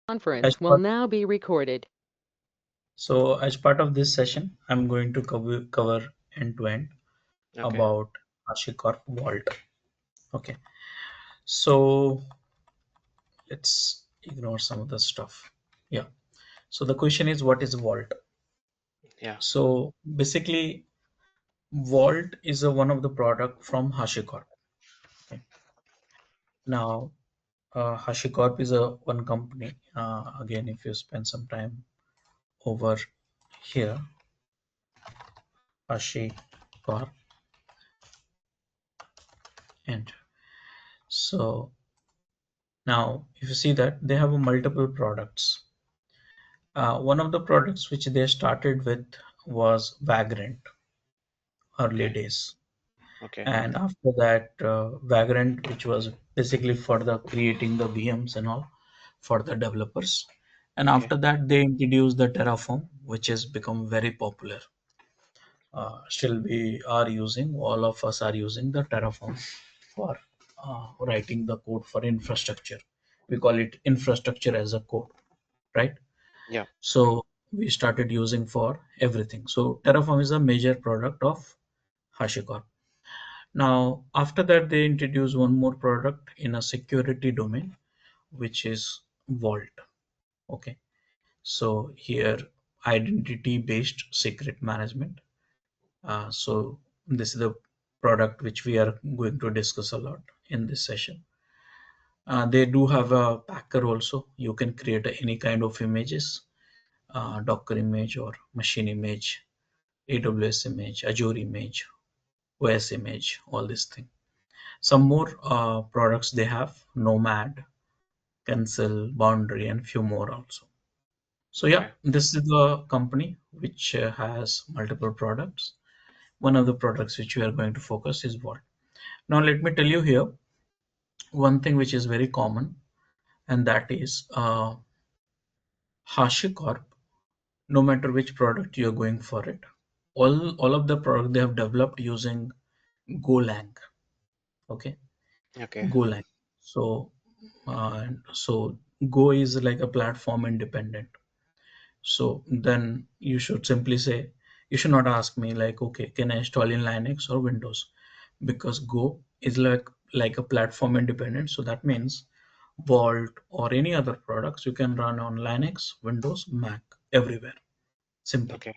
Conference will now be recorded. So as part of this session, I'm going to cover end to end Okay. about HashiCorp Vault. Okay, so let's ignore some of the stuff. Yeah. So the question is, what is Vault? Yeah. So basically, Vault is one of the product from HashiCorp. Okay. Now, HashiCorp is a one company. Again, if you spend some time over here, HashiCorp, and so now if you see that they have multiple products. One of the products which they started with was Vagrant early Okay. days, Okay. and after that, Vagrant, which was basically for the creating the VMs and all for the developers, and Okay. after that they introduced the Terraform, which has become very popular. Still, we are using all of us are using the Terraform for writing the code for infrastructure. We call it infrastructure as a code, right? Yeah. So we started using for everything. So Terraform is a major product of HashiCorp. Now, after that, they introduced one more product in a security domain, which is Vault. Okay. So here, identity-based secret management. So this is the product which we are going to discuss a lot in this session. They do have a packer also. You can create any kind of images, Docker image or machine image, AWS image, Azure image, OS image, all these things. Some more products they have: Nomad, Cancel, Boundary, and few more also. So yeah, Okay. this is the company which has multiple products. One of the products which we are going to focus is Vault. Now let me tell you here one thing which is very common, and that is HashiCorp. No matter which product you are going for it, all of the product they have developed using Golang. Okay, Okay. Golang. So so Go is like a platform independent. So then you should simply say, you should not ask me like, okay, can I install in Linux or Windows? Because Go is like a platform independent. So that means Vault or any other products you can run on Linux, Windows, Mac, everywhere. Simple. Okay.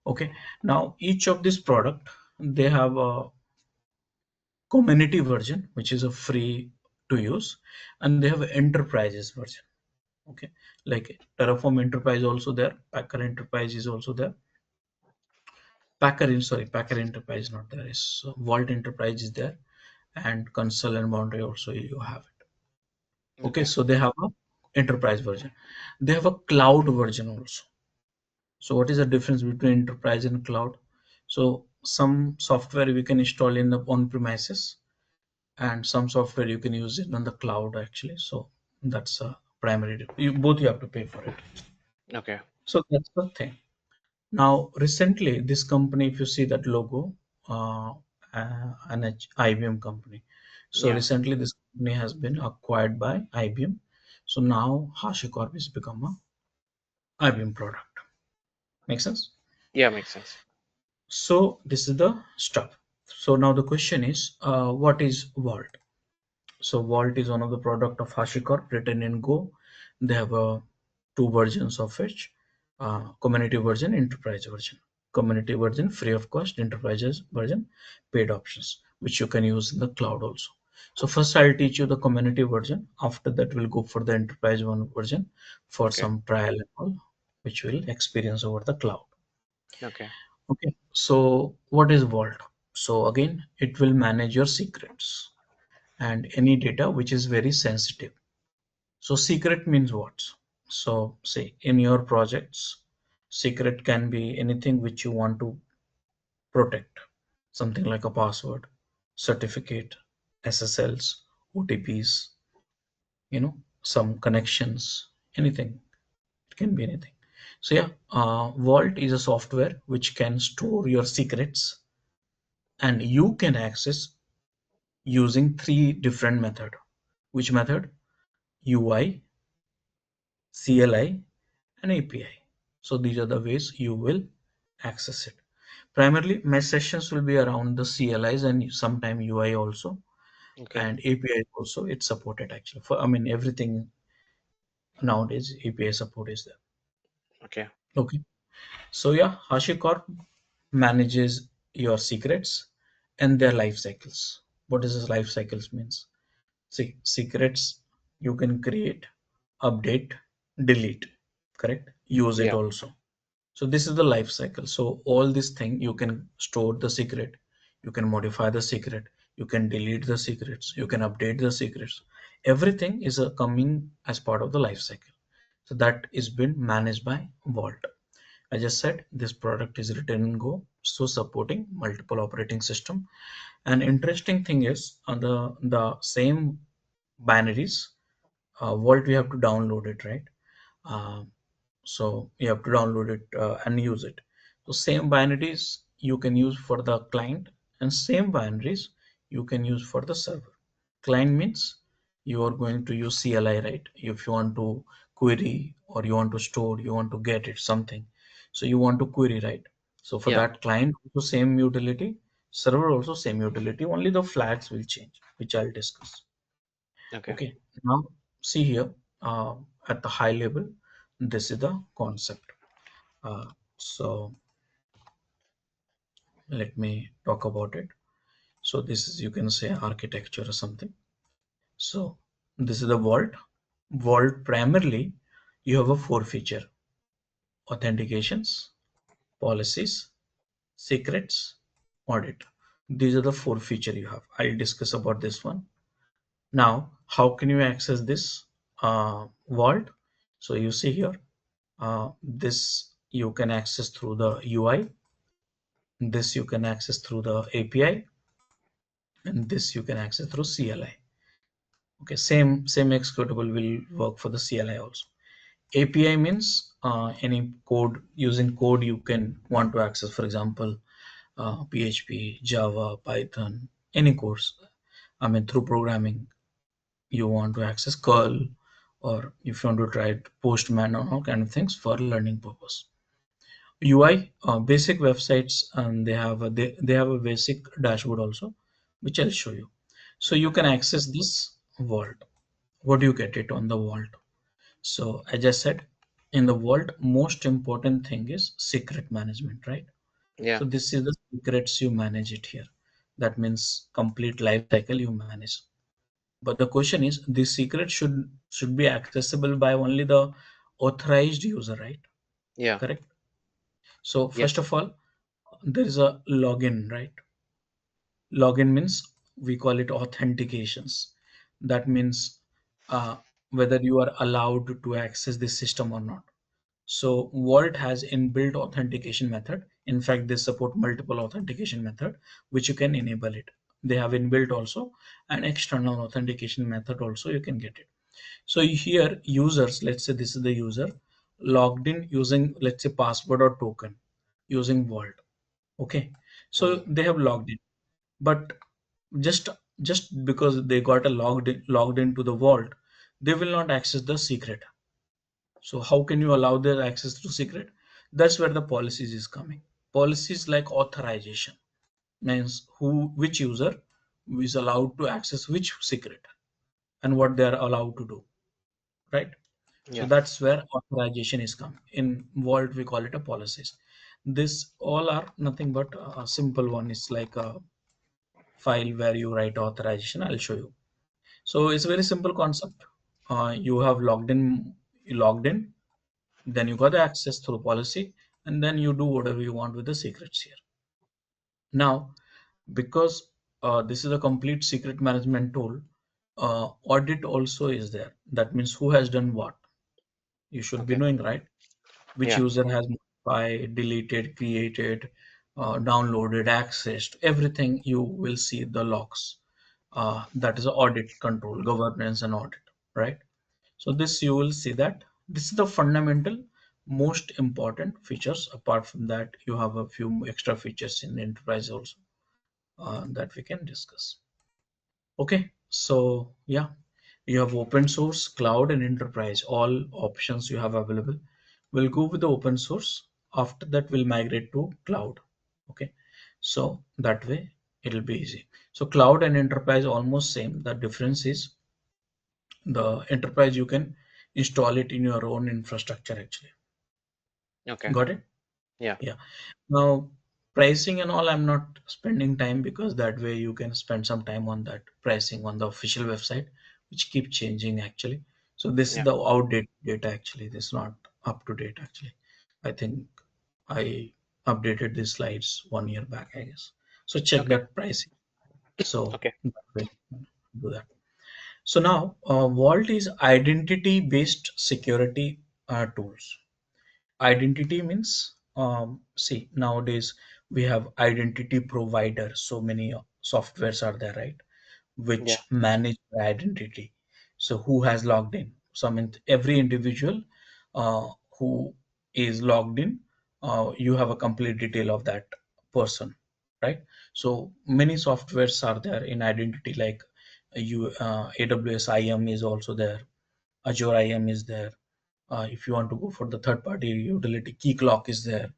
Okay. Now each of this product they have a community version which is a free to use, and they have enterprises version. Okay, like Terraform Enterprise also there, Packer Enterprise is also there. Packer Enterprise not there, is Vault Enterprise is there, and Console and Boundary also you have it. Okay, Okay. so they have a enterprise version. They have a cloud version also. So what is the difference between enterprise and cloud? So some software we can install in the on premises, and some software you can use it on the cloud actually. So that's a primary. You have to pay for it. Okay. So that's the thing. Now, recently, this company, if you see that logo, an IBM company. So Yeah. recently, this company has been acquired by IBM. So now HashiCorp has become a IBM product. Make sense? Yeah. Makes sense. So this is the stuff. So now the question is, what is Vault? So Vault is one of the product of HashiCorp written in Go. They have two versions of it: community version, enterprise version. Community version free of cost, enterprise version paid options, which you can use in the cloud also. So first I'll teach you the community version. After that we'll go for the enterprise one version for Okay. some trial and all, which we'll experience over the cloud. Okay. Okay. So what is Vault? So again, it will manage your secrets and any data which is very sensitive. So secret means what? So say in your projects, secret can be anything which you want to protect, something like a password, certificate, SSLs, OTPs, some connections, anything. It can be anything. So yeah, Vault is a software which can store your secrets, and you can access using three different method. Which method? UI, CLI, and API. So these are the ways you will access it. Primarily, mesh sessions will be around the CLIs and sometime UI also, Okay. and API also. It's supported actually. For I mean everything nowadays API support is there. Okay. Okay. So yeah, HashiCorp manages your secrets and their life cycles. What does this life cycles means? See, secrets you can create, update, delete, correct? Use it Yeah. also. So this is the life cycle. So all this thing you can store the secret, you can modify the secret, you can delete the secrets, you can update the secrets. Everything is coming as part of the life cycle. So that is been managed by Vault. I just said this product is written in Go, so supporting multiple operating system. And interesting thing is on the same binaries, Vault we have to download it, right? Uh, so you have to download it and use it. So same binaries you can use for the client, and same binaries you can use for the server. Client means you are going to use CLI, right? If you want to query or you want to store, you want to get it something, so you want to query, right? So for Yeah. that client also same utility, server also same utility, only the flags will change, which I'll discuss. Okay. Okay, now see here, uh, at the high level, this is the concept. So let me talk about it. So this is, you can say, architecture or something. So this is the vault. Vault primarily you have a four feature: authentications, policies, secrets, audit. These are the four feature you have. I'll discuss about this one. Now, how can you access this vault? So you see here, this you can access through the UI, this you can access through the API, and this you can access through CLI. Okay, same executable will work for the CLI also. API means any code, using code you can want to access, for example, PHP, Java, Python, any course. I mean through programming you want to access curl, or if you want to try it postman or all kind of things for learning purpose. UI, basic websites, and they have a basic dashboard also, which I'll show you. So you can access this vault. What do you get it on the vault? So I just said, in the vault most important thing is secret management, right? Yeah. So this is the secrets you manage it here. That means complete life cycle you manage. But the question is, this secret should be accessible by only the authorized user, right? Yeah. Correct. So first Yes. of all, there is a login, right? Login means we call it authentications. That means uh, whether you are allowed to access this system or not. So Vault has inbuilt authentication method. In fact, they support multiple authentication method, which you can enable it. They have inbuilt also an external authentication method also, you can get it. So here users, let's say this is the user logged in using, let's say, password or token using Vault. Okay, so Mm. they have logged in, but just just because they got a logged into the Vault, they will not access the secret. So how can you allow their access to secret? That's where the policies is coming. Policies like authorization means which user is allowed to access which secret and what they are allowed to do, right? So Yeah. that's where authorization is come. In Vault we call it a policies. This all are nothing but a simple one. It's like a file where you write authorization. I'll show you. So it's a very simple concept. You have logged in, then you got the access through policy, and then you do whatever you want with the secrets here. Now, because this is a complete secret management tool, audit also is there. That means who has done what. You should be Okay. knowing, right? Which Yeah. user has modified, deleted, created, downloaded, accessed, everything. You will see the logs. That is audit control, governance, and audit, right? So this you will see that this is the fundamental most important features. Apart from that, you have a few extra features in the enterprise also that we can discuss. Okay, so yeah, You have open source, cloud, and enterprise. All options you have available. We'll go with the open source. After that, we'll migrate to cloud. Okay, so that way it'll be easy. So cloud and enterprise almost same. The difference is the enterprise you can install it in your own infrastructure actually. Okay. Got it? Yeah. Yeah. Now, pricing and all, I'm not spending time because that way you can spend some time on that pricing on the official website, which keep changing actually. So this is Yeah. the outdated data actually. This is not up to date actually. I think I updated these slides 1 year back, I guess. So check Okay. that pricing. So Okay. that way do that. So now, Vault is identity-based security tools. Identity means, see, nowadays we have identity providers. So many softwares are there, right? Yeah. Which manage the identity. So who has logged in? So I mean, every individual uh, who is logged in, you have a complete detail of that person, right? So many softwares are there in identity, like AWS IAM is also there, Azure IAM is there. If you want to go for the third party utility, Keycloak is there,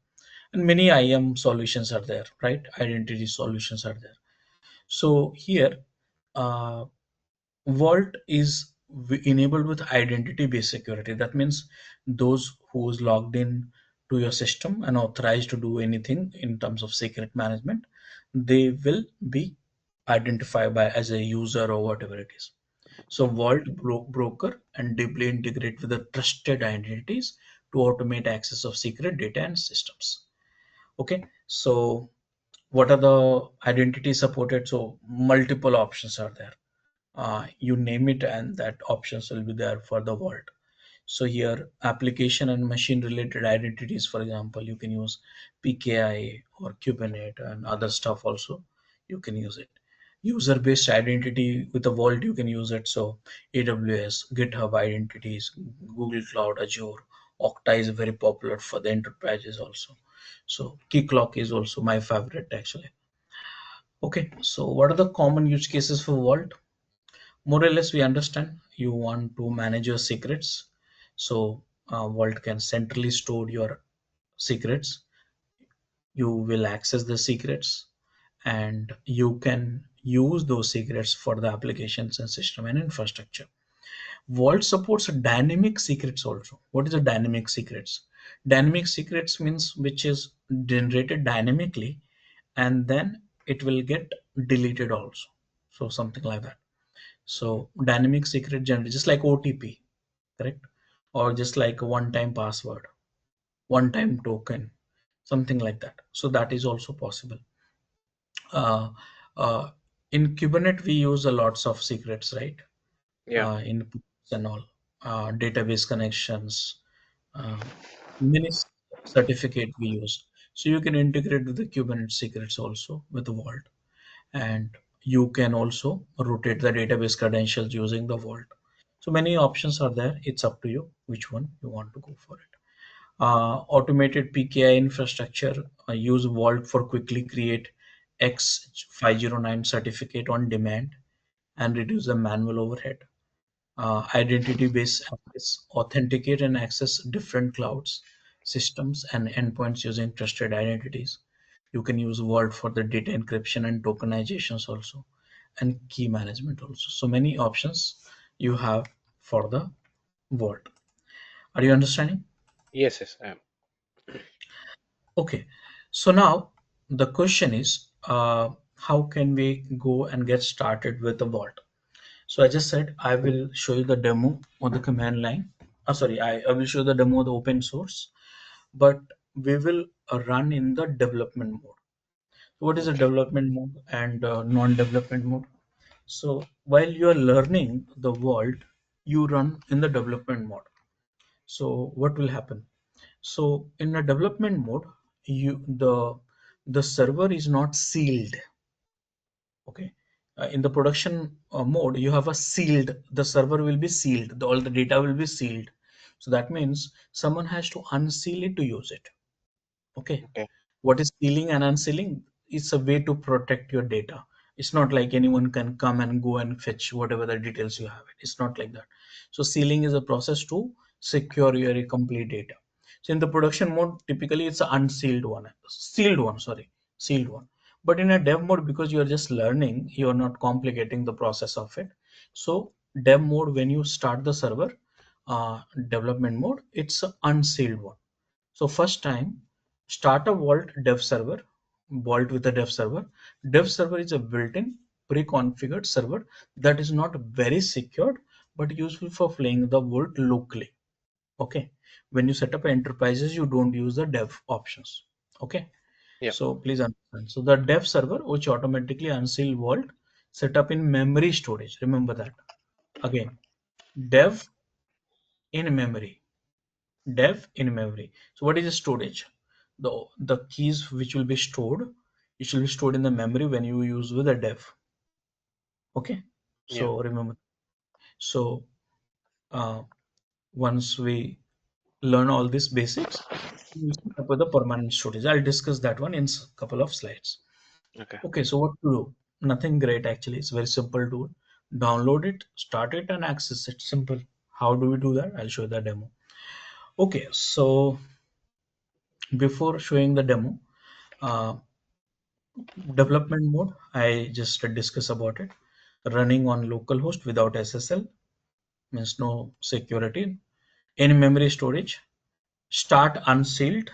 and many IAM solutions are there, right? Identity solutions are there. So here, uh, Vault is enabled with identity-based security. That means those who's logged in to your system and authorized to do anything in terms of secret management, they will be identified by as a user or whatever it is. So Vault broker and deeply integrate with the trusted identities to automate access of secret data and systems. Okay, so what are the identities supported? So multiple options are there. You name it and that options will be there for the Vault. So here application and machine related identities, for example, you can use PKI or Kubernetes and other stuff also. You can use it. User based identity with the Vault, you can use it. So AWS, GitHub identities, Google Cloud, Azure, Okta is very popular for the enterprises also. So Keycloak is also my favorite actually. Okay, so what are the common use cases for Vault? More or less we understand you want to manage your secrets. So Vault can centrally store your secrets. You will access the secrets and you can use those secrets for the applications and system and infrastructure. Vault supports dynamic secrets also. What is a dynamic secrets? Dynamic secrets means which is generated dynamically and then it will get deleted also. So something like that. So dynamic secret generator, just like OTP, correct? Or just like a one-time password, one-time token, something like that. So that is also possible. Uh, uh, in Kubernetes, we use a lots of secrets, right? Yeah. Inputs and all, database connections, uh, many certificate we use. So you can integrate with the Kubernetes secrets also with the Vault, and you can also rotate the database credentials using the Vault. So many options are there. It's up to you which one you want to go for it. Automated PKI infrastructure, use Vault for quickly create X509 certificate on demand and reduce the manual overhead. Identity-based access, authenticate and access different clouds, systems, and endpoints using trusted identities. You can use Vault for the data encryption and tokenizations also, and key management also. So many options you have for the Vault. Are you understanding? Yes. Yes. I am. Okay. So now the question is, how can we go and get started with the Vault? So I just said I will show you the demo on the command line. Sorry, I will show the demo of the open source, but we will run in the development mode. What is the Okay. development mode and non-development mode? So while you are learning the Vault, you run in the development mode. So what will happen? So in a development mode, you the server is not sealed. Okay. In the production mode, you have a sealed. The server will be sealed. All the data will be sealed. So that means someone has to unseal it to use it. Okay. Okay. What is sealing and unsealing? It's a way to protect your data. It's not like anyone can come and go and fetch whatever the details you have. It's not like that. So sealing is a process to secure your complete data. So in the production mode, typically it's an unsealed one, sealed one, sorry, sealed one. But in a dev mode, because you're just learning, you're not complicating the process of it. So dev mode, when you start the server, development mode, it's an unsealed one. So first time, start a Vault dev server, Vault with a dev server. Dev server is a built-in pre-configured server that is not very secured, but useful for playing the Vault locally. Okay. When you set up enterprises, you don't use the dev options. Okay. Yeah. So please understand. So the dev server, which automatically unseal Vault, set up in memory storage. Remember that. Again, dev in memory. Dev in memory. So what is the storage? The keys which will be stored, it should be stored in the memory when you use with a dev. Okay. Yeah. So remember. So uh, once we learn all these basics, we set up with the permanent storage. I'll discuss that one in a couple of slides. Okay. Okay. So what to do? Nothing great actually. It's very simple tool. Download it, start it, and access it. Simple. How do we do that? I'll show you the demo. Okay. So before showing the demo, uh, development mode, I just discuss about it. Running on localhost without SSL means no security. In memory storage, start unsealed,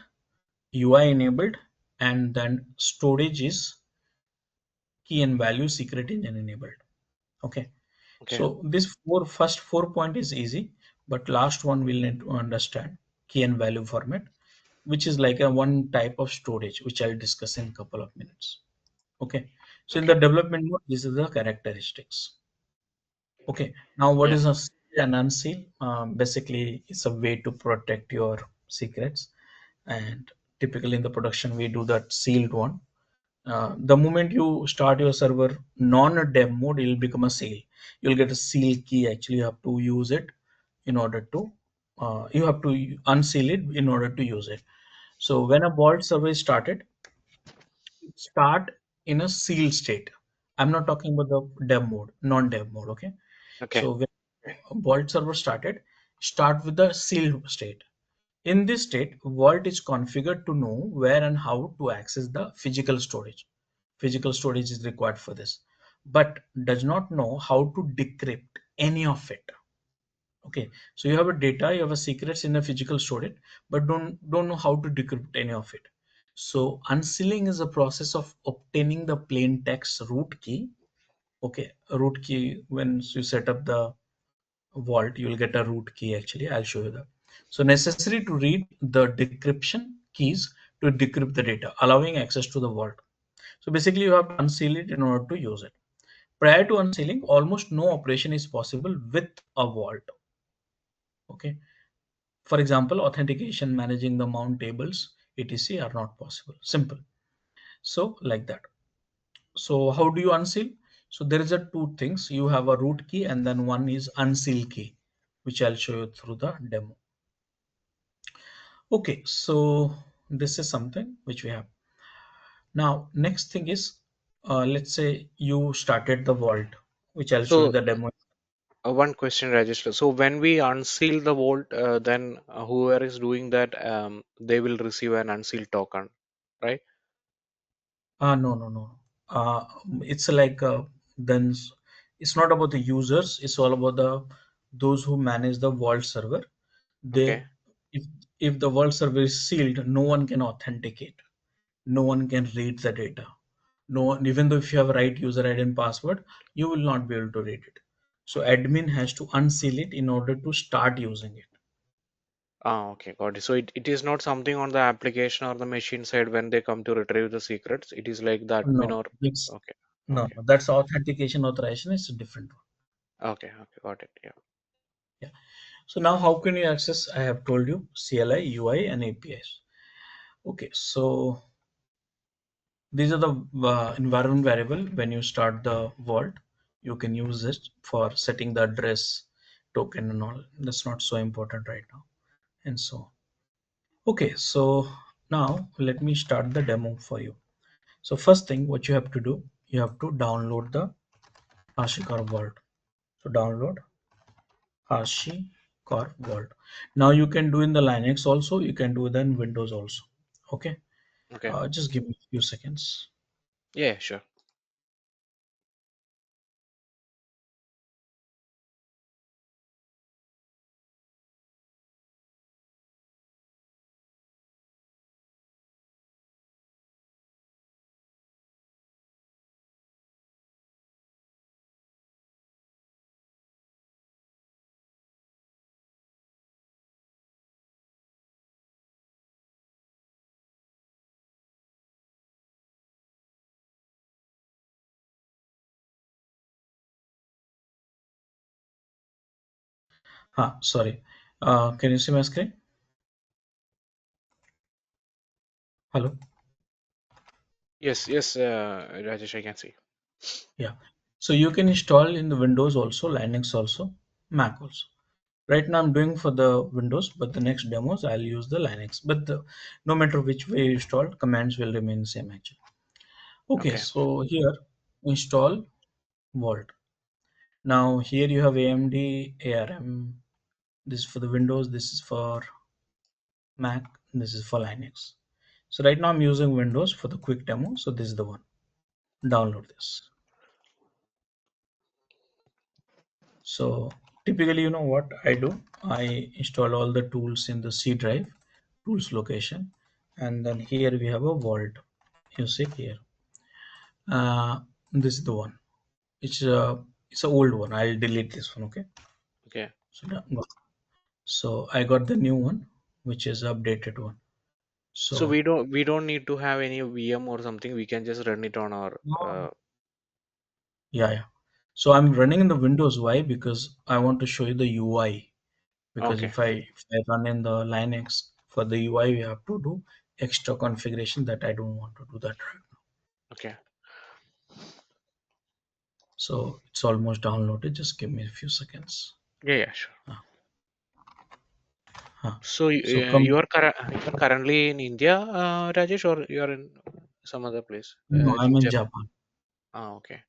UI enabled, and then storage is key and value secret engine enabled. Okay. Okay. So this first 4 point is easy, but last one we'll need to understand key and value format, which is like a one type of storage, which I'll discuss in a couple of minutes. Okay. So in the Okay. development mode, this is the characteristics. Okay, now what Yeah. is a seal and unseal? Basically, it's a way to protect your secrets, and typically in the production we do that sealed one. The moment you start your server non-dev mode, it'll become a seal. You'll get a seal key. Actually, you have to use it in order to you have to unseal it in order to use it. So when a vault server is started, start in a sealed state. I'm not talking about the dev mode, non-dev mode. Okay, Okay. so when Vault server started, start with the sealed state. In this state, Vault is configured to know where and how to access the physical storage. Physical storage is required for this, but does not know how to decrypt any of it. Okay, so you have a data, you have a secrets in a physical storage, but don't know how to decrypt any of it. So unsealing is a process of obtaining the plain text root key. Okay, root key, when you set up the vault, you'll get a root key. Actually, I'll show you that. So necessary to read the decryption keys to decrypt the data, allowing access to the vault. So basically you have to unseal it in order to use it. Prior to unsealing, almost no operation is possible with a vault. Okay, for example, authentication, managing the mount tables, etc are not possible. Simple. So like that. So how do you unseal? So there is a two things. You have a root key and then one is unseal key, which I'll show you through the demo. Okay, so this is something which we have. Now, next thing is, let's say you started the vault, which I'll show you So, the demo. one question, register. So when we unseal the vault, then whoever is doing that, they will receive an unsealed token, right? No, no, no. Uh, it's like then it's not about the users. It's all about the those who manage the vault server. They, Okay. if if the vault server is sealed, no one can authenticate. No one can read the data. No one, even though if you have right user ID and password, you will not be able to read it. So admin has to unseal it in order to start using it. Ah, okay, got it. So it is not something on the application or the machine side when they come to retrieve the secrets. It is like the admin No, or it's okay, no, okay, no, that's authentication authorization. It's a different one. okay, okay, got it. Yeah. Yeah. So now how can you access? I have told you CLI, UI, and APIs. Okay, so these are the environment variable. When you start the vault, you can use it for setting the address token and all. That's not so important right now. And so, okay, so now let me start the demo for you. So first thing, what you have to do. you have to download the HashiCorp Vault. So download HashiCorp Vault. Now you can do in the Linux also, you can do it in Windows also. Okay, Okay. just give me a few seconds. Yeah, sure. Sorry. Can you see my screen? Hello. Yes, yes, Rajesh, I can see. Yeah. So you can install in the Windows also, Linux also, Mac also. Right now I'm doing for the Windows, but the next demos I'll use the Linux. But no matter which way you install, commands will remain same actually. Okay, Okay. so here install Vault. Now here you have AMD, ARM. This is for the Windows. This is for Mac. This is for Linux. So right now I'm using Windows for the quick demo. So this is the one. Download this. So typically, you know what I do? I install all the tools in the C drive, tools location, and then here we have a vault. You see here. This is the one. It's a old one. I'll delete this one. Okay. Okay. So so I got the new one, which is updated one. So So we don't need to have any VM or something. We can just run it on our yeah, yeah. So I'm running in the Windows. Why? Because I want to show you the UI. Because okay. if I run in the Linux for the UI, we have to do extra configuration that I don't want to do that right now. Okay. So it's almost downloaded. Just give me a few seconds. Yeah, yeah, sure. Uh, uh. So So come. you are currently in India, Rajesh, or you are in some other place? No, I I'm think in Japan. Japan. Ah, okay.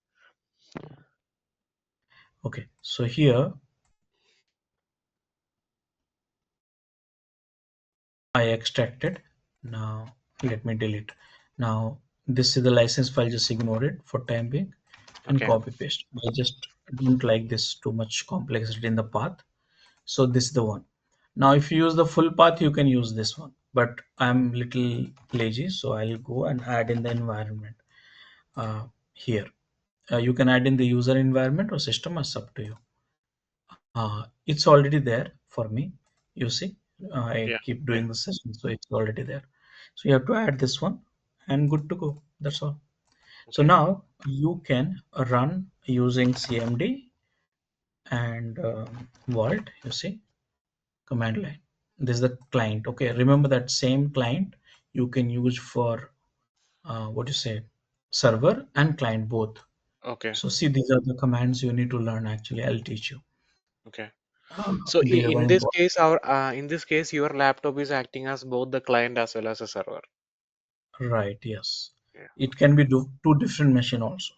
Okay. So here I extracted. Now let me delete. Now this is the license file. Just ignore it for time being and Okay. copy paste. I just don't like this too much complexity in the path. So this is the one. Now if you use the full path, you can use this one, but I'm little lazy, so I'll go and add in the environment here. You can add in the user environment or system, as up to you. It's already there for me. You see, I Yeah. keep Yeah. doing the session, so it's already there. So you have to add this one and good to go. That's all. So Okay. now you can run using CMD and Vault, you see, command line. This is the client. Okay, remember that same client you can use for what you say, server and client both. Okay. So see, these are the commands you need to learn. Actually, I'll teach you. Okay. So They are in very this important. case, our in this case, your laptop is acting as both the client as well as a server. Right? Yes, Yeah. it can be two different machine also.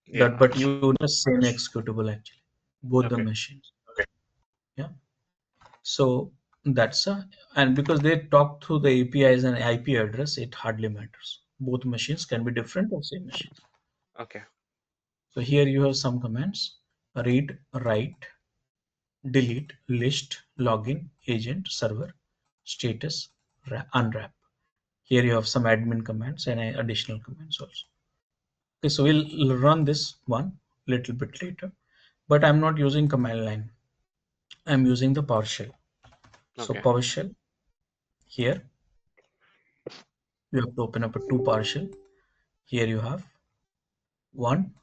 Yeah. That, but Understood. you need the same executable actually, both the Okay. machines. Yeah. So that's and because they talk through the APIs and IP address, it hardly matters. Both machines can be different or same machine. Okay. So here you have some commands: read, write, delete, list, login, agent, server, status, unwrap. Here you have some admin commands and additional commands also. Okay, so we'll run this one little bit later, but I'm not using command line. I'm using the PowerShell. So Okay. PowerShell here you have to open up a two PowerShell. Here you have one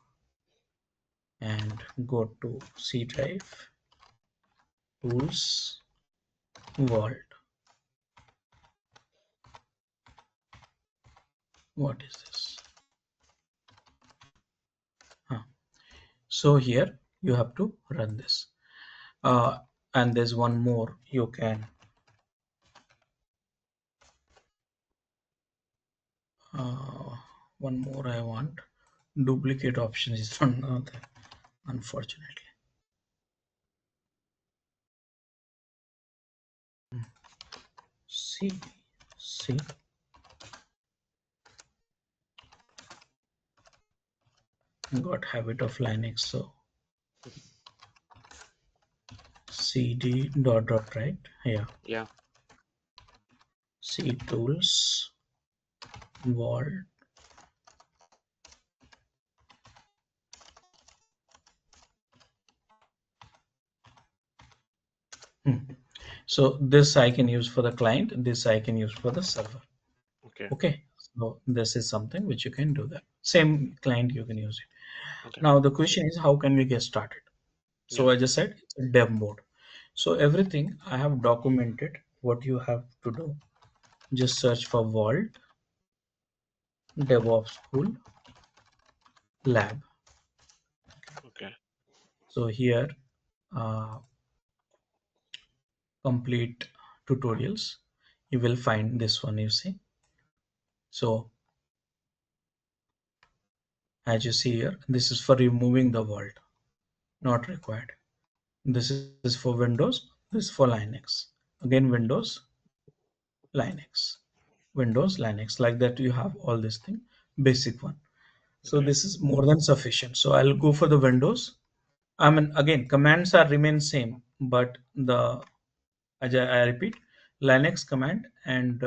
and go to C drive, tools, vault. What is this? Huh. So here you have to run this. And there's one more you can one more I want. duplicate option is not there, unfortunately. C, C, got habit of Linux, so cd dot right, yeah, Yeah. C tools, Vault. So this I can use for the client, this I can use for the server. Okay. Okay, so this is something which you can do that. Same client you can use it. Okay. Now the question is how can we get started? Yeah. So I just said it's a dev mode. So everything I have documented what you have to do. Just search for Vault DevOps School Lab. Okay. So here uh, complete tutorials. You will find this one, you see. So as you see here, this is for removing the vault, not required. This is for Windows, this is for Linux. Again, Windows, Linux, Windows, Linux, like that you have all this thing, basic one. So Okay. this is more than sufficient. So I'll go for the Windows. I mean, again, commands are remain same, but the, as I repeat, Linux command and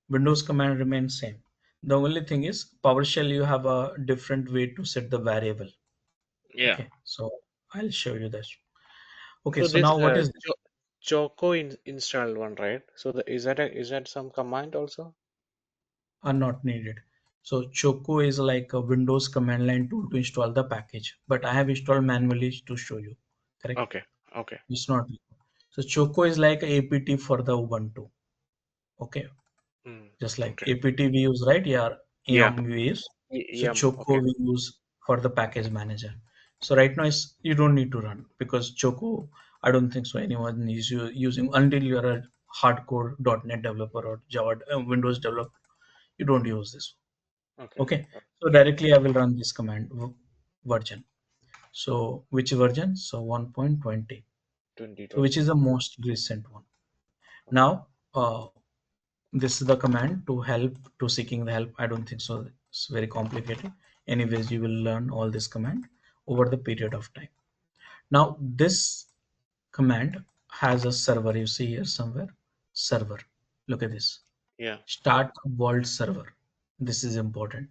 Windows command remains same. The only thing is PowerShell, you have a different way to set the variable. Yeah. Okay, so I'll show you this. Okay, So so this now what is Choco installed one, right? So is that some command also? are not needed. So Choco is like a Windows command line tool to install the package, but I have installed manually to show you. Correct? Okay. Okay. It's not. So Choco is like a APT for the Ubuntu. Okay, Mm. just like Okay. APT we use, right? Yeah, Yeah. yum we use. So Yum. Choco Okay. we use for the package manager. So right now you don't need to run because Choco, I don't think so anyone is using until you're a hardcore .NET developer or Java Windows developer. You don't use this. Okay. Okay, so directly I will run this command version. So which version? So 1.20. So which 2020. is the most recent one. Okay. Now this is the command to help to seeking the help. I don't think so. It's very complicated. Anyways, you will learn all this command over the period of time. Now this command has a server. You see here somewhere server. Look at this. Yeah. Start vault server. This is important.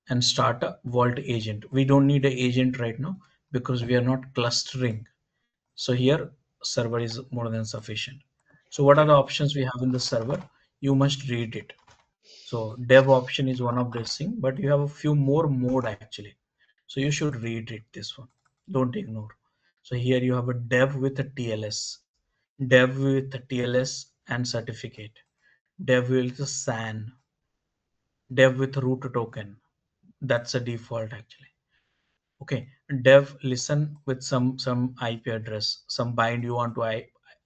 And start a vault agent. We don't need an agent right now because we are not clustering. So here server is more than sufficient. So what are Okay. the options we have in the server? You must read it. So dev option is one of this thing, but you have a few more mode actually. So you should read it this one. Don't ignore. So here you have a dev with a TLS, dev with a TLS and certificate, dev with a SAN, dev with root token. That's a default actually. Okay, dev listen with some IP address, some bind you want to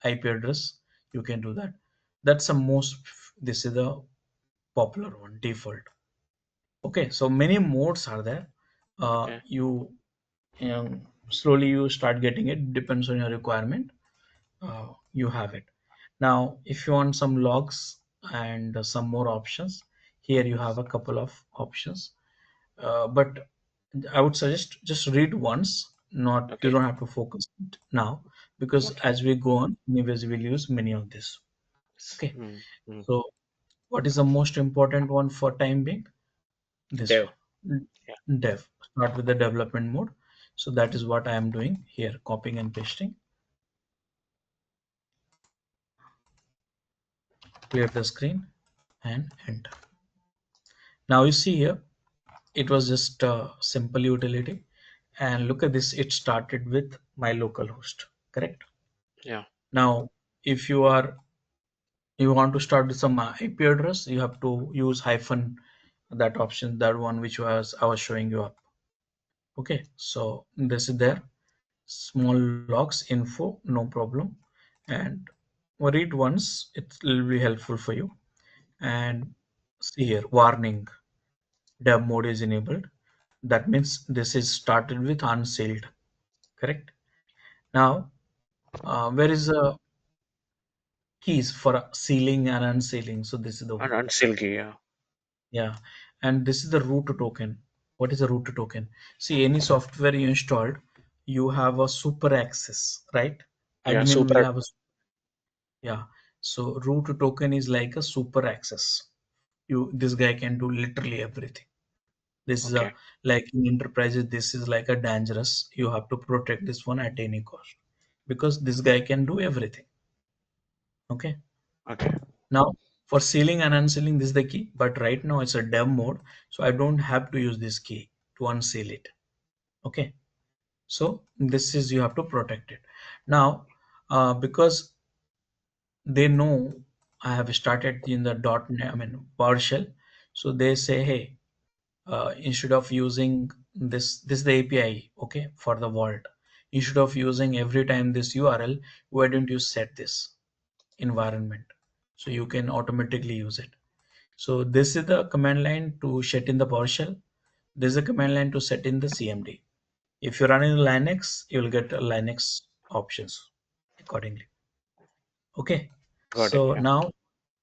IP address, you can do that. That's the most. This is the popular one default. Okay, so many modes are there. Okay. Slowly you start getting it. Depends on your requirement. You have it. Now, if you want some logs and some more options, here you have a couple of options. But I would suggest just read once. Not you Okay. don't have to focus it now because Okay. as we go on, anyways, we'll use many of this. Okay. Mm. Mm. So, what is the most important one for time being? This Dev. one, Yeah. dev. Start with the development mode. So that is what I am doing here, copying and pasting. Clear the screen and enter. Now you see here, it was just a simple utility. And look at this, it started with my local host, correct? Yeah. Now, if you want to start with some IP address, you have to use hyphen that option, that one which was I was showing you up. Okay, so this is there. Small logs info, no problem. And read once, it will be helpful for you. And see here, warning, dev mode is enabled. That means this is started with unsealed, correct? Now, where is the keys for sealing and unsealing? So this is the one. And Silky, yeah. Yeah, and this is the root token. What is a root token? See, any software you installed, you have a super access, right? Yeah, Admin will super. have a, yeah. So root token is like a super access. This guy can do literally everything. This is Okay, a, like in enterprises, this is like a dangerous. You have to protect this one at any cost because this guy can do everything. Okay. okay, Now for sealing and unsealing, this is the key. But right now it's a dev mode, so I don't have to use this key to unseal it. Okay. So this is you have to protect it. Now, because they know I have started in the .NET, I mean PowerShell, so they say, hey, instead of using this is the API, okay, for the vault. Instead of using every time this URL, why don't you set this environment so you can automatically use it? So this is the command line to set in the PowerShell. This is the command line to set in the CMD. If you're running Linux, you'll get Linux options accordingly. Okay. got it. So Yeah, now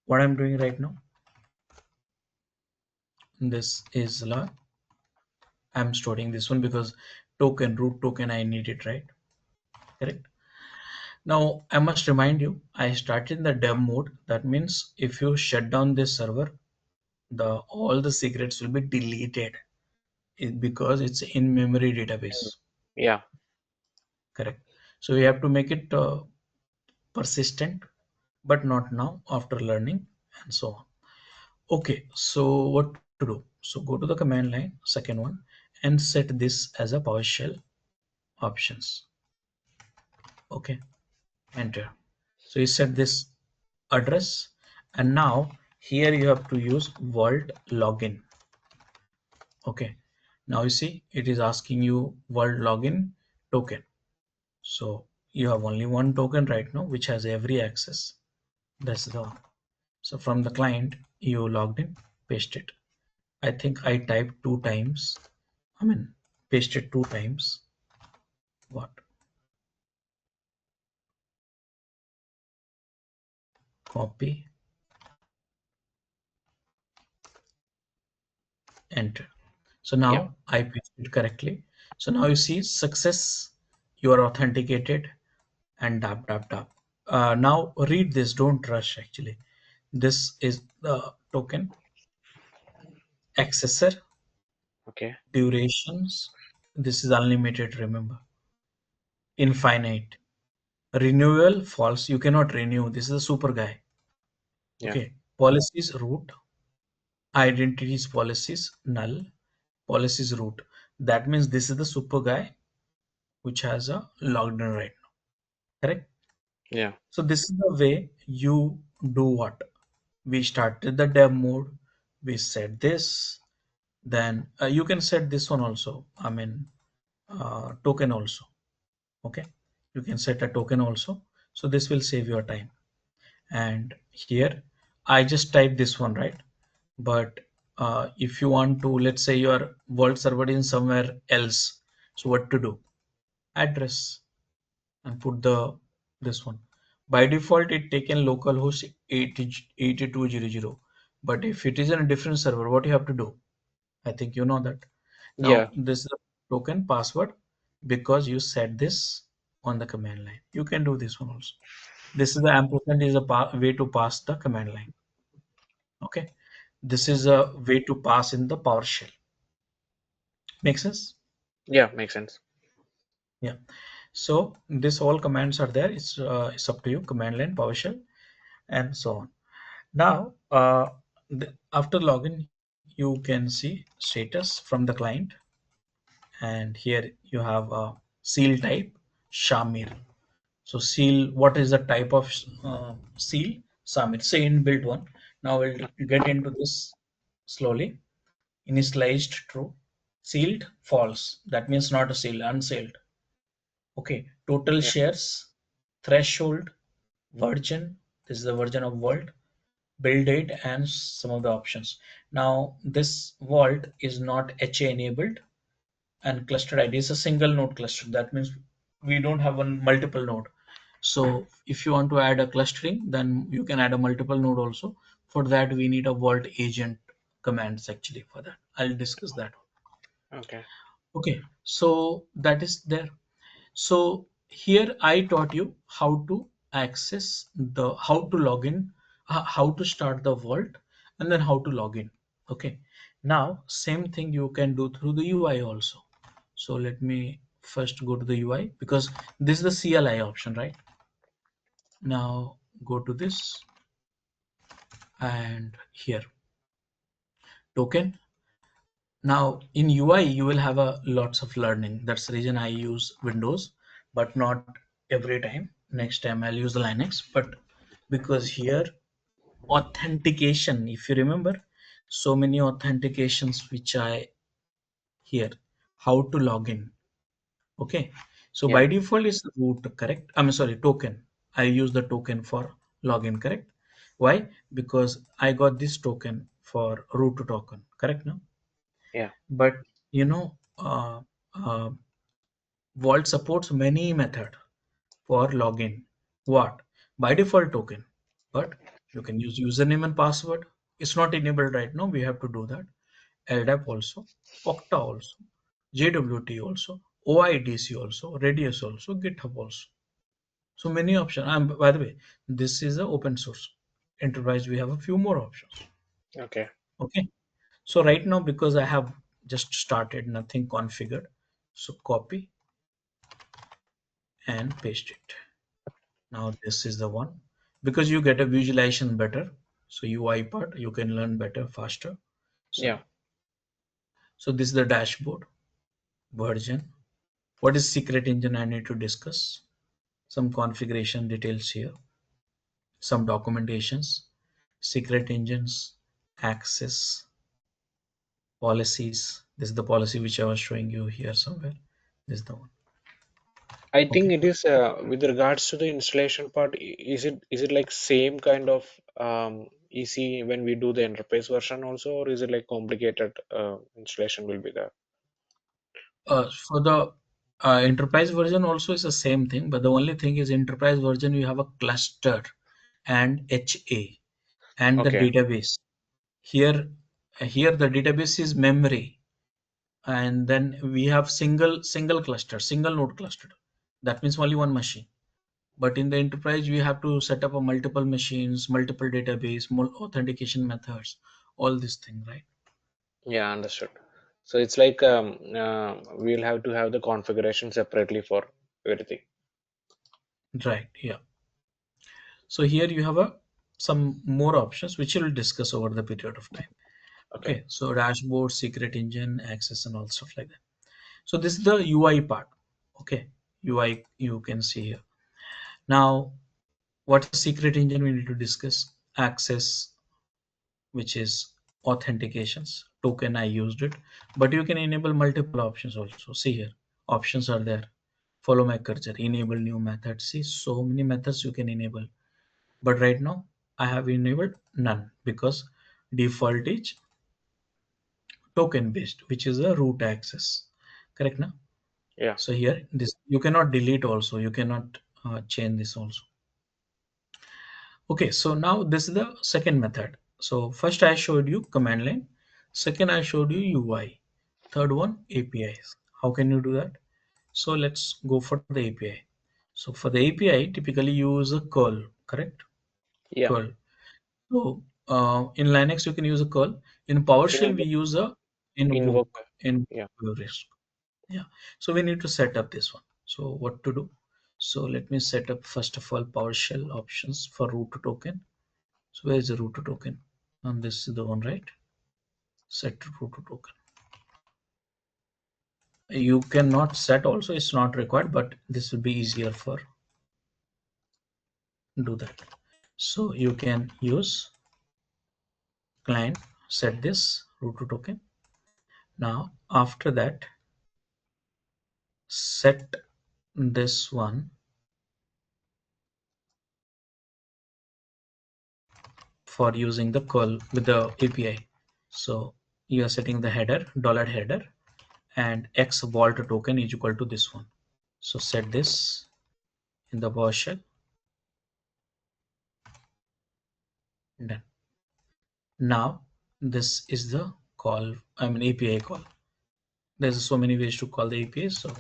what I'm doing right now, this is I'm storing this one because token root token I need it, right? Correct. Now I must remind you, I started in the dev mode. That means if you shut down this server, the all the secrets will be deleted because it's in memory mm, database. yeah, Correct. So we have to make it persistent, but not now after learning and so on. Okay, so what to do? So go to the command line, second one, and set this as a PowerShell options. Okay, enter. So you set this address, and now here you have to use Vault login. Okay, now you see it is asking you Vault login token. So you have only one token right now, which has every access. That's the one. So from the client, you logged in, paste it. I think I typed two times. I mean, pasted two times. What? Copy, enter. So yeah, now I pasted correctly. So now you see success. You are authenticated and dap dap dap. Now read this. Don't rush. Actually, this is the token accessor okay, durations. This is unlimited. Remember, infinite. Renewal false. You cannot renew. This is a super guy. yeah, Okay. Policies root. Identities policies null. Policies root. That means this is the super guy which has a logged in right now. Correct. yeah, So this is the way you do what? We started the dev mode. We set this. Then you can set this one also. I mean, token also. Okay. You can set a token also. So this will save your time. And here I just type this one, right? But if you want to, let's say your world server is somewhere else, so what to do? Address and put the this one. By default it taken localhost 8200, but if it is in a different server, what you have to do? I think you know that. yeah, Now this is a token password because you set this on the command line. You can do this one also. This is the ampersand is a way to pass the command line. Okay, this is a way to pass in the PowerShell. Make sense? yeah. Makes sense. Yeah. So this all commands are there. It's up to you. Command line, PowerShell, and so on. Now, after login, you can see status from the client, and here you have a seal type, Shamir. So seal, what is the type of seal? Shamir, say inbuilt one. Now we'll get into this slowly. Initialized true, sealed false. That means not a seal, unsealed. Okay, total Yeah, shares, threshold, version. This is the version of Vault, build date, and some of the options. Now this Vault is not HA enabled. and clustered ID is a single node cluster. That means we don't have one multiple node. So if you want to add a clustering, then you can add a multiple node also. For that, we need a vault agent commands actually for that. I'll discuss that. Okay. Okay, so that is there. So here I taught you how to access how to log in, how to start the vault, and then how to log in. Okay, now same thing you can do through the UI also. So let me first go to the UI because this is the CLI option, right? Now go to this and here token. Now in UI you will have a lots of learning. That's the reason I use Windows, but not every time. Next time I'll use the Linux, but because here authentication, if you remember, so many authentications which I here how to log in. Okay, so Yeah. by default is root, correct? I'm sorry, token. I use the token for login, correct? Why? Because I got this token for root token, correct now? Yeah. But you know, uh, Vault supports many method for login. What? By default token, but you can use username and password. It's not enabled right now. We have to do that. LDAP also, Okta also, JWT also, OIDC also, Radius also, GitHub also. So many options. And by the way, this is a open source. Enterprise, we have a few more options. Okay. Okay. So right now, because I have just started, nothing configured. So copy and paste it. Now this is the one because you get a visualization better. So UI part, you can learn better, faster. Yeah. So this is the dashboard version. What is secret engine? I need to discuss some configuration details here, some documentations, secret engines, access, policies. This is the policy which I was showing you here somewhere. This is the one. I think Okay. it is with regards to the installation part, is it like same kind of easy when we do the enterprise version also, or is it like complicated installation will be there? For the enterprise version also is the same thing, but the only thing is enterprise version you have a cluster and HA and the Okay. database. Here, here the database is memory, and then we have single cluster, single node cluster. That means only one machine. But in the enterprise, we have to set up a multiple machines, multiple database, authentication methods, all this thing, right? Yeah, understood. So it's like we'll have to have the configuration separately for everything. Right. Yeah. So here you have a some more options which we'll discuss over the period of time. Okay. Okay. So dashboard, secret engine, access, and all stuff like that. So this is the UI part. Okay. UI you can see here. Now, what's secret engine we need to discuss? Access, which is authentications. Token I used it, but you can enable multiple options also. See here, options are there. Follow my cursor, enable new method. See, so many methods you can enable. But right now I have enabled none because default is token based, which is a root access. Correct now? Yeah. So here this you cannot delete also. You cannot change this also. Okay, so now this is the second method. So first I showed you command line. Second I showed you UI. Third one APIs. How can you do that? So let's go for the API. So for the API, typically you use a curl, correct? Yeah. Curl. So in Linux you can use a curl. In PowerShell we Invoke. use a invoke. Invoke. In Yeah. yeah. So we need to set up this one. So what to do? So let me set up first of all PowerShell options for root token. So where is the root token? And this is the one, right? Set root token. You cannot set also, it's not required, but this will be easier for do that. So you can use client, set this root token. Now after that, set this one for using the call with the API. So you are setting the header, dollar header, and X vault token is equal to this one. So set this in the PowerShell. Done. Now this is the call, API call. There's so many ways to call the API. So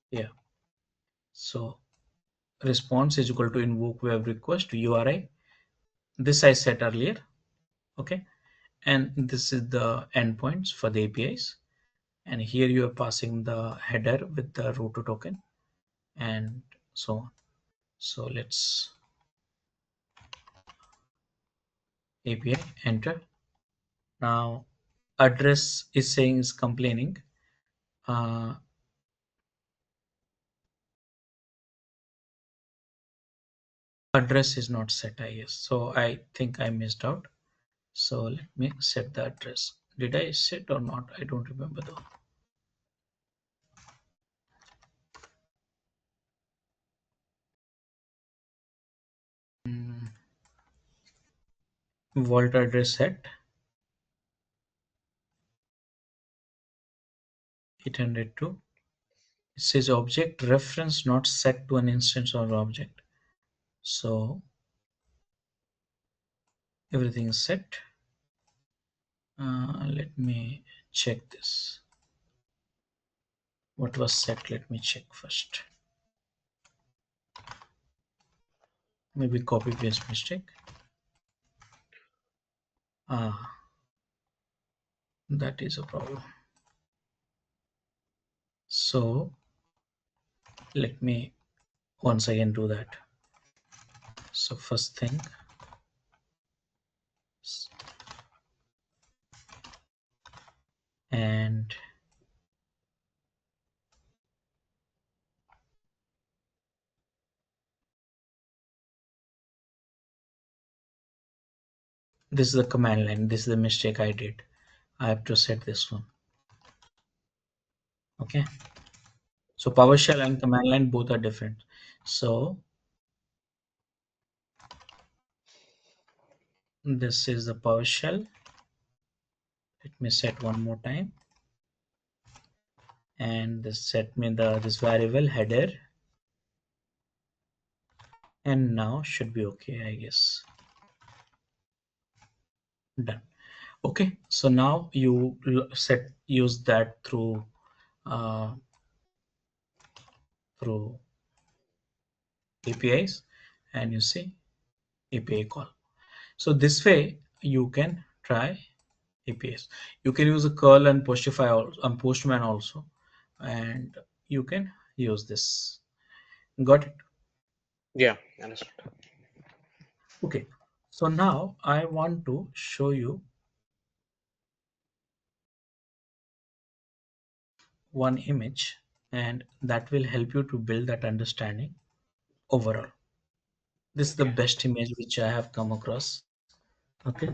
yeah, so response is equal to invoke web request URI. This I set earlier. Okay, and this is the endpoints for the APIs. And here you are passing the header with the root token and so on. So let's API enter. Now address is saying is complaining. Address is not set, I guess. So I think I missed out. So let me set the address. Did I set or not? I don't remember though. Vault address set 802. It says object reference not set to an instance or object. So everything is set. Let me check this. What was set? Let me check first. Maybe copy paste mistake. That is a problem. So let me once again do that. So first thing, and this is the command line. This is the mistake I did. I have to set this one. Okay. So PowerShell and command line both are different. So this is the PowerShell. Let me set one more time. And this set me this variable header. And now should be okay, I guess. Done. Okay, so now you use that through APIs, and you see API call. So this way you can try APIs. You can use a curl and Postman also, and you can use this. Got it? Yeah, understood. Okay. So now I want to show you one image, and that will help you to build that understanding overall. This is the Okay. best image which I have come across. Okay.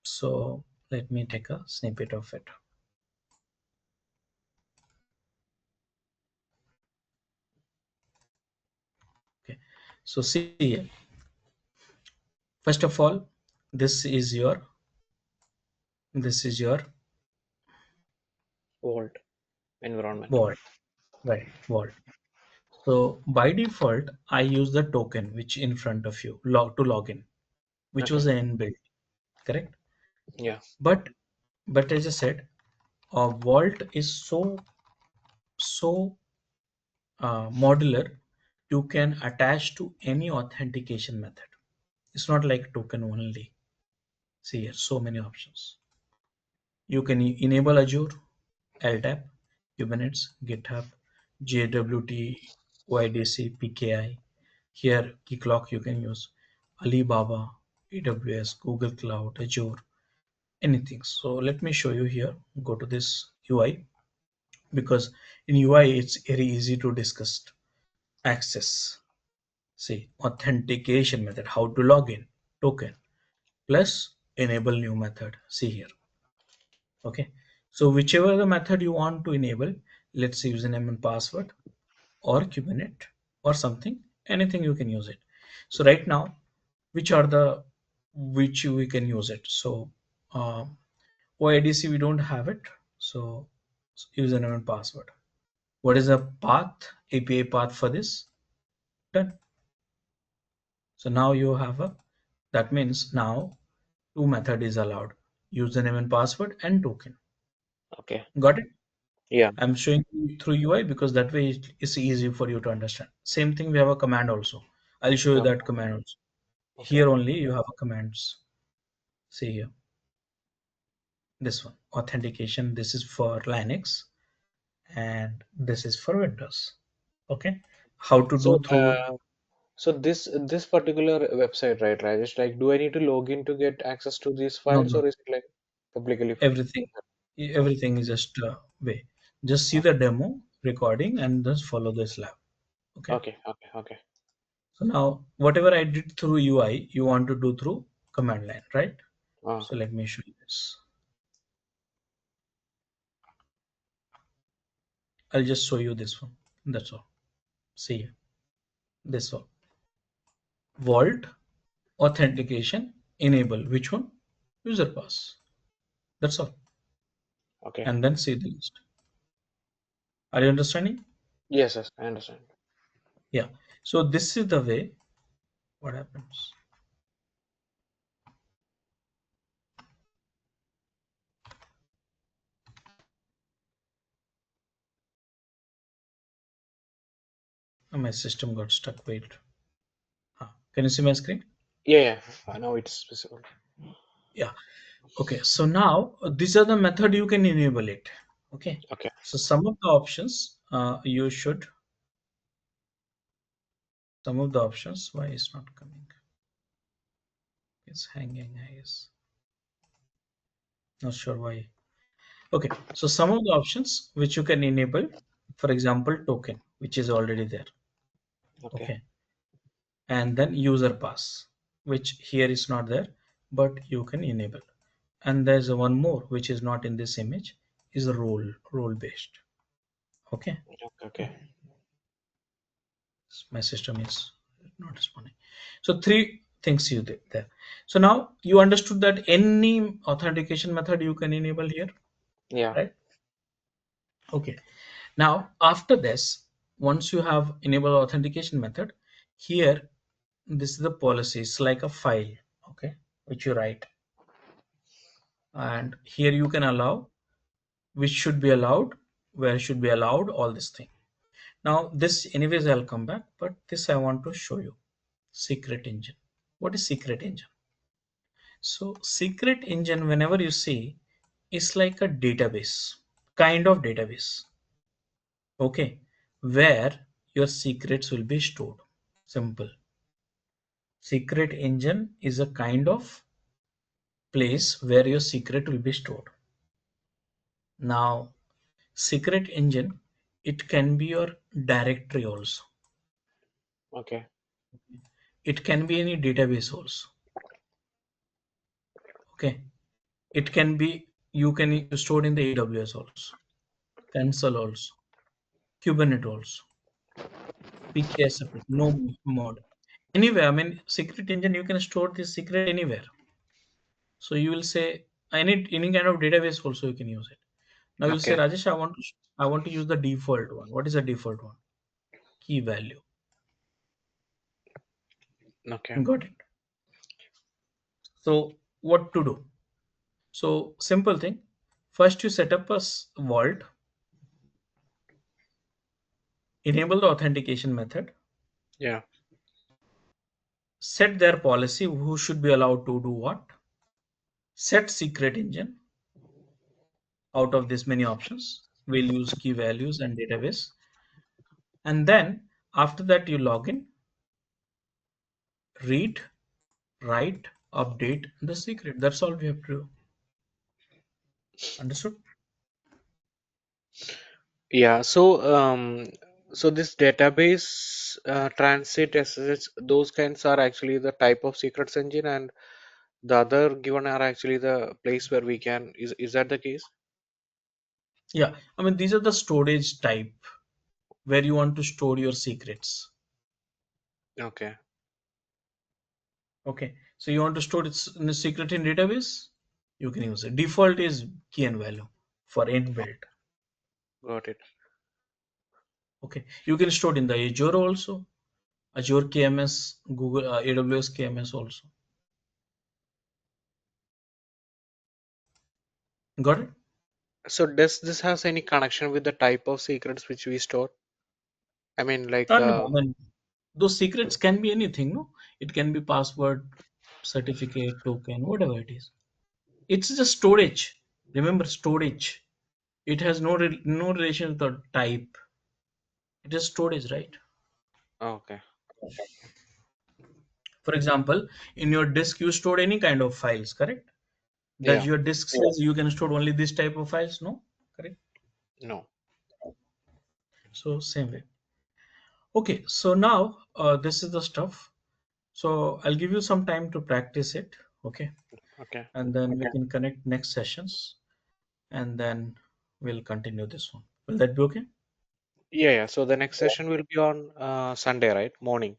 So let me take a snippet of it. Okay. So see here. First of all, this is your Vault environment. vault, right? Vault. So by default, I use the token which in front of you to log in, which Okay. was an inbuilt, correct? Yeah. But as I said, a vault is so modular. You can attach to any authentication method. It's not like token only. See here, so many options. You can enable Azure, LDAP, Kubernetes, GitHub, JWT, OIDC, PKI. Here, Keycloak you can use, Alibaba, AWS, Google Cloud, Azure, anything. So let me show you here. Go to this UI, because in UI it's very easy to discuss access. See, authentication method, how to log in, token, plus enable new method. See here. Okay, so whichever the method you want to enable, let's say username and password or Kubernetes or something, anything you can use it. So right now, which are the which we can use it? So OIDC we don't have it, so username and password. What is the path, API path for this? Done. So now you have that means now two method is allowed, username and password and token. Okay. Got it? Yeah. I'm showing you through UI because that way it's easy for you to understand. Same thing, we have a command also. I'll show you Okay. that command also. Okay. Here only you have a commands. See here, this one, authentication. This is for Linux and this is for Windows. Okay. How to So, do through? so this particular website, right, Rajesh? Like, do I need to log in to get access to these No, files, no, or is it like publicly? everything. Everything is just way. Just see the demo recording and just follow this lab. Okay. Okay. Okay. Okay. So now whatever I did through UI, you want to do through command line, right? Ah. So let me show you this. I'll just show you this one. That's all. See here. This one. Vault authentication enable. Which one? User pass. That's all. Okay. And then see the list. Are you understanding? Yes. Yes. I understand. Yeah. So this is the way what happens. My system got stuck. Wait. Can you see my screen? Yeah. Yeah. I know it's visible. Yeah. Okay. So now these are the method you can enable it. Okay. Okay. So some of the options you should. Some of the options. Why is not coming? It's hanging. I guess. Not sure why. Okay. So some of the options which you can enable. For example, token, which is already there. Okay. Okay. And then user pass, which here is not there, but you can enable. And there's one more which is not in this image, is a role based. Okay. Okay. Okay. My system is not responding. So three things you did there. So now you understood that any authentication method you can enable here, Yeah. right? Okay. Now after this, once you have enabled authentication method, here this is the policy. It's like a file, okay, which you write. And here you can allow which should be allowed, where should be allowed, all this thing. Now this anyways I'll come back, but this I want to show you. Secret engine. What is secret engine? So secret engine, whenever you see, is like a database, kind of database, okay, where your secrets will be stored. Simple. Secret engine is a kind of place where your secret will be stored. Now secret engine, it can be your directory also. Okay. It can be any database also. Okay. It can be, you can store in the AWS also, Cancel also, Kubernetes also, PKS separate, no mod. Anywhere, I mean, secret engine, you can store this secret anywhere. So you will say any kind of database also you can use it. Now you'll say, Okay. Rajesh, I want to use the default one. What is the default one? Key value. Okay. Got it. So what to do? So simple thing. First you set up a vault, enable the authentication method, Yeah. set their policy, who should be allowed to do what, set secret engine. Out of this many options, we'll use key values and database. And then after that you log in, read, write, update the secret. That's all we have to do. Understood? Yeah. So this database, transit, SSH, those kinds are actually the type of secrets engine, and the other given are actually the place where we can. Is that the case? Yeah, I mean, these are the storage type where you want to store your secrets. Okay. Okay, so you want to store it in a secret in database, you can use it. Default is key and value for inbuilt. got it. Okay, you can store it in the Azure also, Azure KMS, Google AWS KMS also. Got it? So does this has any connection with the type of secrets which we store? I mean, like, No, I mean, those secrets can be anything, no? It can be password, certificate, token, whatever it is. It's just storage. Remember, storage. It has no relation to the type. It is storage, right? okay, For example, in your disk, you store any kind of files, correct? Does yeah, your disk says you can store only this type of files? No, correct? no, So same way. Okay, so now this is the stuff. So I'll give you some time to practice it. Okay, okay, and then we can connect next sessions, and then we'll continue this one. Will that be okay? yeah, yeah. So the next session will be on Sunday, right? Morning.